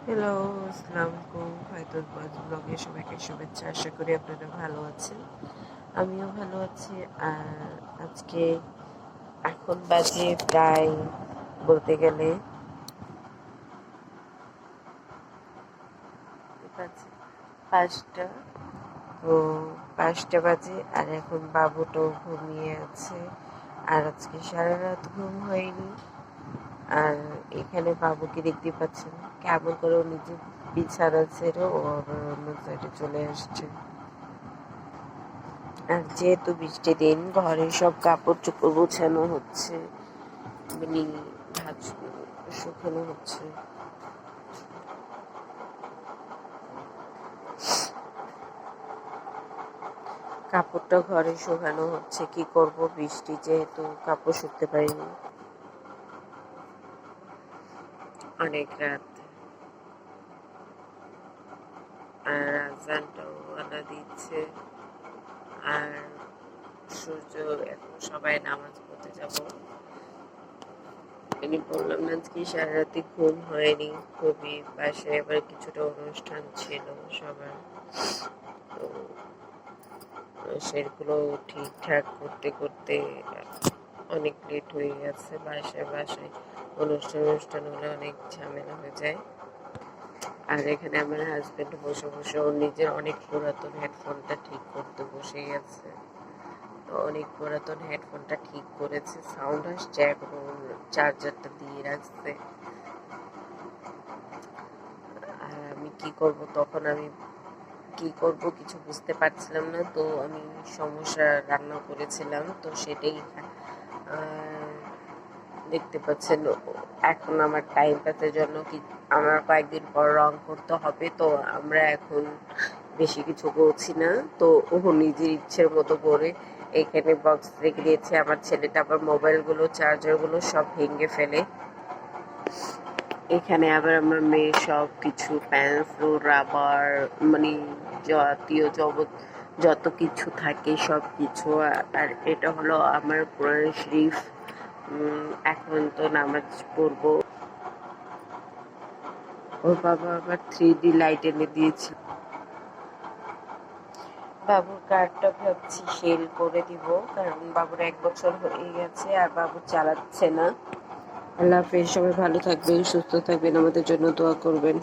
Hello, আসসালামু আলাইকুম। ফায়তুল ব্লগে সবাইকে শুভেচ্ছা। আশা করি আপনারা ভালো আছেন। আমিও ভালো আছি। আর আজকে এখন বাজে প্রায় বলতে গেলে বাজে ৫টা। তো ৫টা বাজে আর এখন বাবুটাও ঘুমিয়ে আছে। আর আজকে সারা রাত ঘুম হয়নি। আর এখানে বাবুকে দেখতে পাচ্ছেন কেমন করে ও নিজে বিছানা ছেড়ে ও আবার অন্য সাইডে চলে আসছে। আর যেহেতু বৃষ্টি দিন ঘরে সব কাপড় চোপড় গোছানো হচ্ছে, মানে ভাঁজ শুকানো হচ্ছে। কাপড়টা ঘরে শুকানো হচ্ছে, কি করব, বৃষ্টি যেহেতু কাপড় শুকতে পারিনি। অনেক রাত আর আজানটাও আনা দিচ্ছে। আর সূর্য এখন সবাই নামাজ পড়তে যাব। আমি বললাম না আজকে সারা রাতে ঘুম হয়নি, খুবই বাসায় আবার কিছুটা অনুষ্ঠান ছিল সবার। তো সেগুলো ঠিকঠাক করতে করতে অনেক লেট হয়ে গেছে। বাসায় অনুষ্ঠান হলে অনেক ঝামেলা হয়ে যায়। আর এখানে আমার হাজবেন্ড বসে বসে ওর নিজের অনেক পুরাতন হেডফোনটা ঠিক করতে বসেই আছে। তো অনেক পুরাতন হেডফোনটা ঠিক করেছে, সাউন্ড আসছে, এখন চার্জারটা দিয়ে রাখছে। আর আমি কি করব, তখন আমি কি করব কিছু বুঝতে পারছিলাম না। তো আমি সমস্যা রান্না করেছিলাম, তো সেটাই দেখতে পাচ্ছেন। এখন আমার টাইম পাসের জন্য কি আমার কয়েকদিন পর রং করতে হবে, তো আমরা এখন বেশি কিছু করছি না। তো ও নিজের ইচ্ছের মতো করে এখানে বক্স রেখে দিয়েছে। আমার ছেলেটা আবার মোবাইলগুলো চার্জারগুলো সব ভেঙে ফেলে। এখানে আবার আমার মেয়ে সব কিছু পেন্সিল রাবার মানে জাতীয় যত কিছু থাকে সব কিছু। আর এটা হলো আমার কোরআন শরীফ। এখন তো নামাজ পড়বো। ওর বাবা আবার 3D লাইট এনে দিয়েছিল। বাবুর কার্ডটা ভাবছি সেল করে দিব, কারণ বাবুর 1 বছর হয়ে গেছে আর বাবু চালাচ্ছে না। আল্লাহ হাফেজ, সবাই ভালো থাকবেন, সুস্থ থাকবেন, আমাদের জন্য দোয়া করবেন।